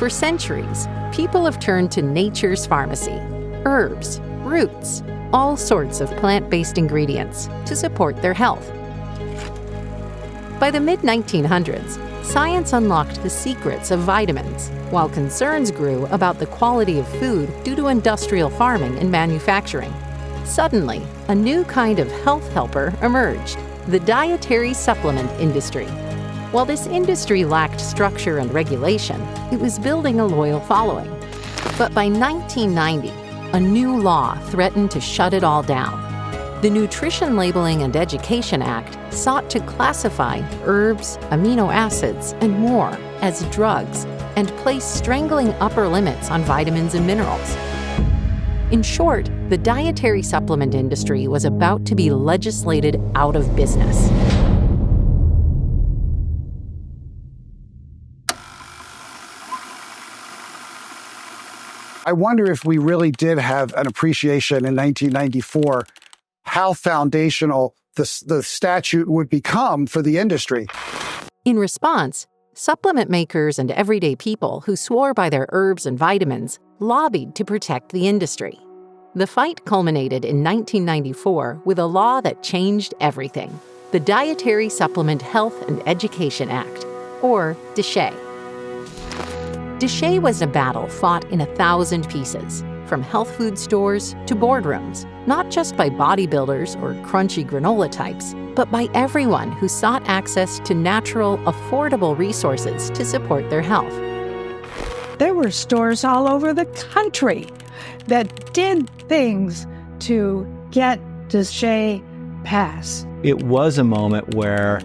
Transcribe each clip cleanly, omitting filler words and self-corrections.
For centuries, people have turned to nature's pharmacy, herbs, roots, all sorts of plant-based ingredients to support their health. By the mid-1900s, science unlocked the secrets of vitamins, while concerns grew about the quality of food due to industrial farming and manufacturing. Suddenly, a new kind of health helper emerged, the dietary supplement industry. While this industry lacked structure and regulation, it was building a loyal following. But by 1990, a new law threatened to shut it all down. The Nutrition Labeling and Education Act sought to classify herbs, amino acids, and more as drugs and place strangling upper limits on vitamins and minerals. In short, the dietary supplement industry was about to be legislated out of business. I wonder if we really did have an appreciation in 1994 how foundational the statute would become for the industry. In response, supplement makers and everyday people who swore by their herbs and vitamins lobbied to protect the industry. The fight culminated in 1994 with a law that changed everything, the Dietary Supplement Health and Education Act, or DSHEA. DSHEA was a battle fought in 1,000 pieces, from health food stores to boardrooms, not just by bodybuilders or crunchy granola types, but by everyone who sought access to natural, affordable resources to support their health. There were stores all over the country that did things to get DSHEA passed. It was a moment where,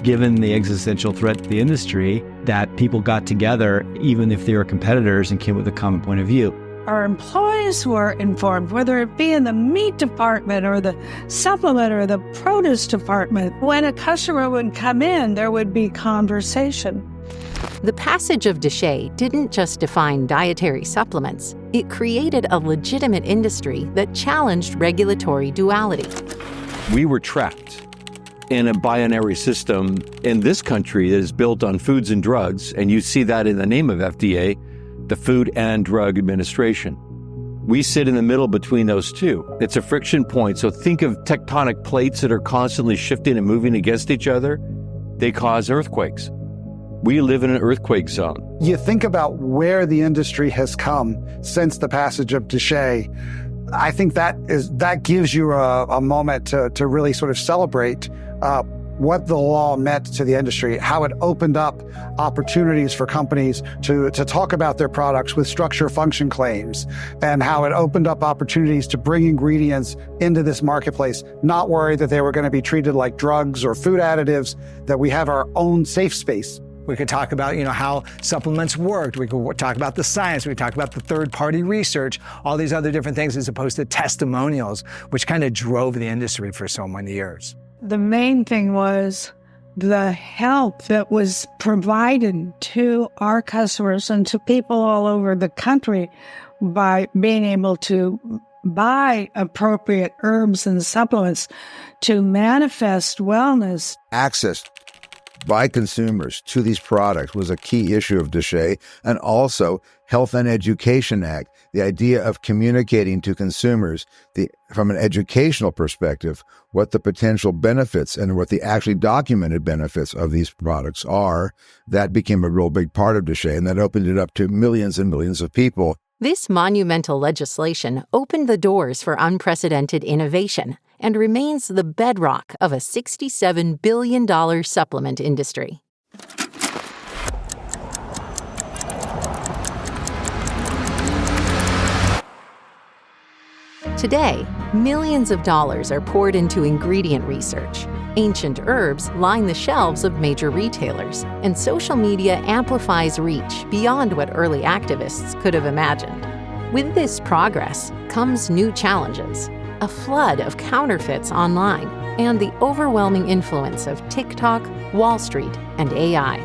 given the existential threat to the industry, that people got together, even if they were competitors, and came with a common point of view. Our employees were informed, whether it be in the meat department or the supplement or the produce department. When a customer would come in, there would be conversation. The passage of DSHEA didn't just define dietary supplements, it created a legitimate industry that challenged regulatory duality. We were trapped in a binary system in this country that is built on foods and drugs, and you see that in the name of FDA, the Food and Drug Administration. We sit in the middle between those two. It's a friction point, so think of tectonic plates that are constantly shifting and moving against each other. They cause earthquakes. We live in an earthquake zone. You think about where the industry has come since the passage of DSHEA. I think that gives you a moment to really sort of celebrate what the law meant to the industry, how it opened up opportunities for companies to talk about their products with structure-function claims, and how it opened up opportunities to bring ingredients into this marketplace, not worry that they were going to be treated like drugs or food additives, that we have our own safe space. We could talk about, how supplements worked. We could talk about the science. We could talk about the third-party research, all these other different things, as opposed to testimonials, which kind of drove the industry for so many years. The main thing was the help that was provided to our customers and to people all over the country by being able to buy appropriate herbs and supplements to manifest wellness. Access by consumers to these products was a key issue of DSHEA, and also Health and Education Act, the idea of communicating to consumers from an educational perspective what the potential benefits and what the actually documented benefits of these products are. That became a real big part of DSHEA, and that opened it up to millions and millions of people. This monumental legislation opened the doors for unprecedented innovation and remains the bedrock of a $67 billion supplement industry. Today, millions of dollars are poured into ingredient research. Ancient herbs line the shelves of major retailers, and social media amplifies reach beyond what early activists could have imagined. With this progress comes new challenges, a flood of counterfeits online, and the overwhelming influence of TikTok, Wall Street, and AI.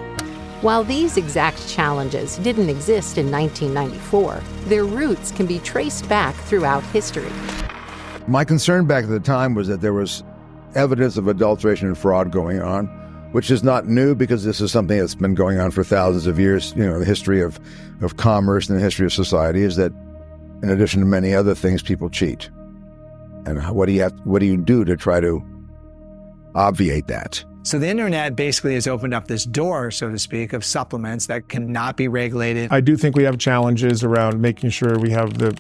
While these exact challenges didn't exist in 1994, their roots can be traced back throughout history. My concern back at the time was that there was evidence of adulteration and fraud going on. which is not new because this is something that's been going on for thousands of years. The history of commerce and the history of society is that, in addition to many other things, people cheat. And what do you do to try to obviate that? So the internet basically has opened up this door, so to speak, of supplements that cannot be regulated. I do think we have challenges around making sure we have the,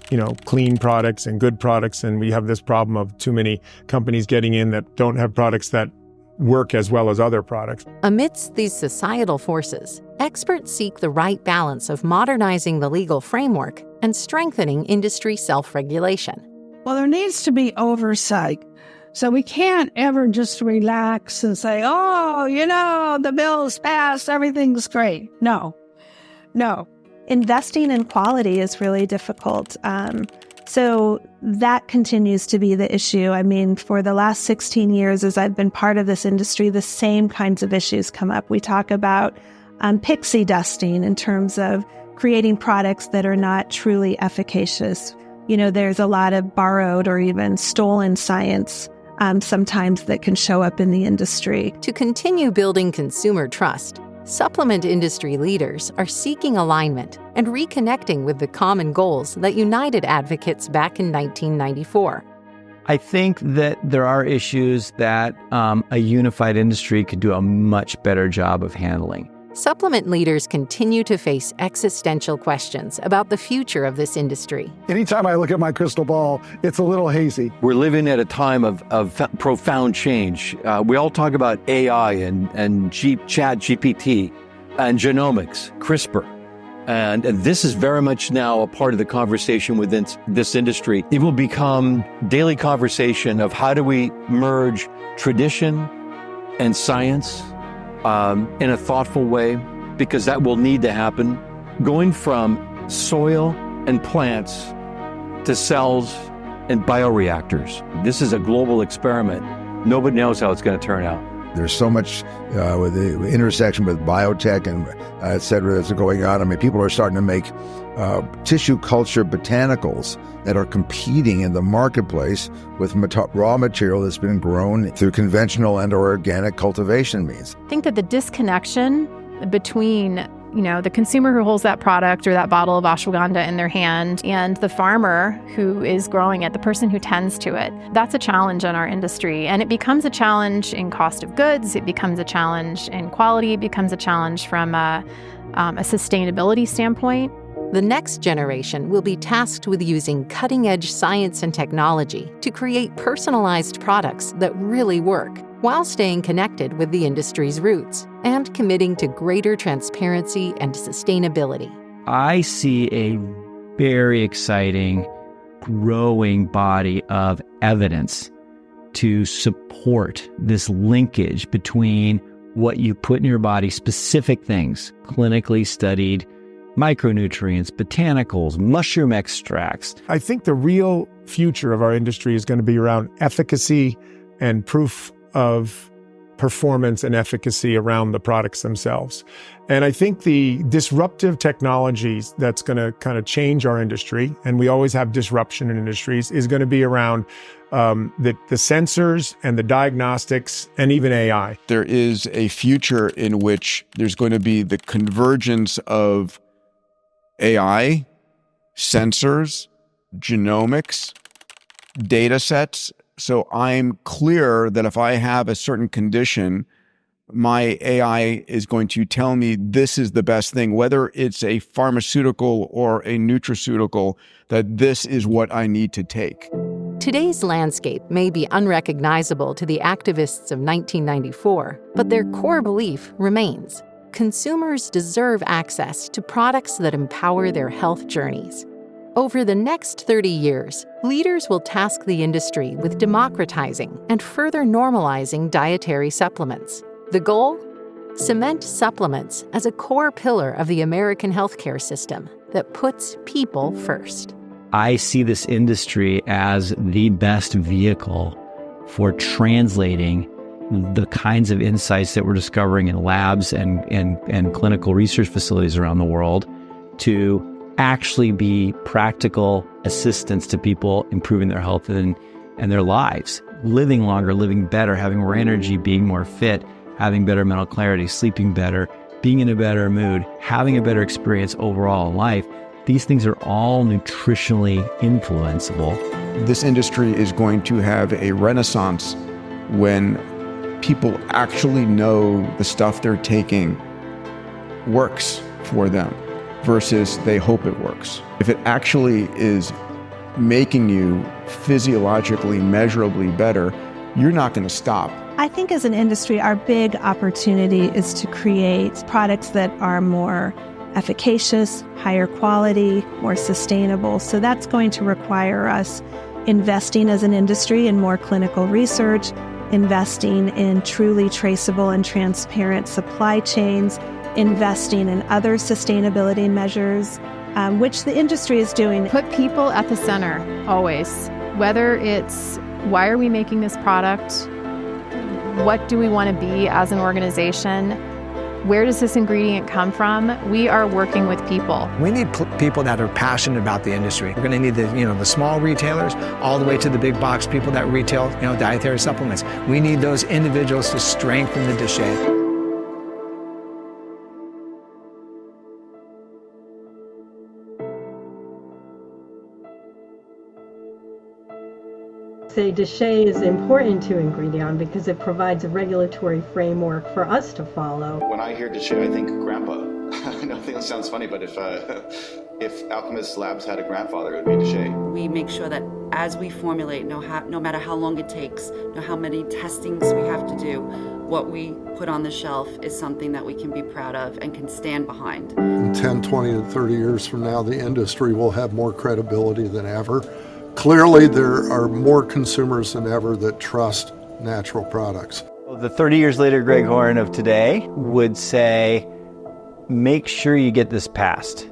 clean products and good products, and we have this problem of too many companies getting in that don't have products that work as well as other products. Amidst these societal forces, experts seek the right balance of modernizing the legal framework and strengthening industry self-regulation. Well, there needs to be oversight. So we can't ever just relax and say, the bill's passed, everything's great. No. Investing in quality is really difficult. So that continues to be the issue. I mean, for the last 16 years, as I've been part of this industry, the same kinds of issues come up. We talk about pixie dusting in terms of creating products that are not truly efficacious. There's a lot of borrowed or even stolen science sometimes that can show up in the industry. To continue building consumer trust, supplement industry leaders are seeking alignment and reconnecting with the common goals that united advocates back in 1994. I think that there are issues that a unified industry could do a much better job of handling. Supplement leaders continue to face existential questions about the future of this industry. Anytime I look at my crystal ball, it's a little hazy. We're living at a time of profound change. We all talk about AI and Chat GPT and genomics, CRISPR. And this is very much now a part of the conversation within this industry. It will become daily conversation of how do we merge tradition and science in a thoughtful way, because that will need to happen. Going from soil and plants to cells and bioreactors. This is a global experiment. Nobody knows how it's going to turn out. There's so much with the intersection with biotech and et cetera that's going on. I mean, people are starting to make tissue culture botanicals that are competing in the marketplace with raw material that's been grown through conventional and or organic cultivation means. I think that the disconnection between the consumer who holds that product or that bottle of ashwagandha in their hand and the farmer who is growing it, the person who tends to it, that's a challenge in our industry. And it becomes a challenge in cost of goods. It becomes a challenge in quality. It becomes a challenge from a sustainability standpoint. The next generation will be tasked with using cutting-edge science and technology to create personalized products that really work, while staying connected with the industry's roots and committing to greater transparency and sustainability. I see a very exciting, growing body of evidence to support this linkage between what you put in your body, specific things, clinically studied, micronutrients, botanicals, mushroom extracts. I think the real future of our industry is going to be around efficacy and proof of performance and efficacy around the products themselves. And I think the disruptive technologies that's going to kind of change our industry, and we always have disruption in industries, is going to be around the sensors and the diagnostics and even AI. There is a future in which there's going to be the convergence of AI, sensors, genomics, data sets. So I'm clear that if I have a certain condition, my AI is going to tell me this is the best thing, whether it's a pharmaceutical or a nutraceutical, that this is what I need to take. Today's landscape may be unrecognizable to the activists of 1994, but their core belief remains. Consumers deserve access to products that empower their health journeys. Over the next 30 years, leaders will task the industry with democratizing and further normalizing dietary supplements. The goal? Cement supplements as a core pillar of the American healthcare system that puts people first. I see this industry as the best vehicle for translating the kinds of insights that we're discovering in labs and clinical research facilities around the world to actually be practical assistance to people improving their health and their lives, living longer, living better, having more energy, being more fit, having better mental clarity, sleeping better, being in a better mood, having a better experience overall in life. These things are all nutritionally influenceable. This industry is going to have a renaissance when people actually know the stuff they're taking works for them versus they hope it works. If it actually is making you physiologically, measurably better, you're not going to stop. I think as an industry, our big opportunity is to create products that are more efficacious, higher quality, more sustainable. So that's going to require us investing as an industry in more clinical research, investing in truly traceable and transparent supply chains, investing in other sustainability measures, which the industry is doing. Put people at the center, always. Whether it's, why are we making this product? What do we want to be as an organization? Where does this ingredient come from? We are working with people. We need people that are passionate about the industry. We're going to need the small retailers all the way to the big box people that retail, dietary supplements. We need those individuals to strengthen the DSHEA. DSHEA is important to Ingredion because it provides a regulatory framework for us to follow. When I hear DSHEA, I think grandpa. I know it sounds funny, but if Alchemist Labs had a grandfather, it would be DSHEA. We make sure that as we formulate, no matter how long it takes, how many testings we have to do, what we put on the shelf is something that we can be proud of and can stand behind. In 10, 20, and 30 years from now, the industry will have more credibility than ever. Clearly, there are more consumers than ever that trust natural products. The 30 years later Greg Horn of today would say, make sure you get this passed.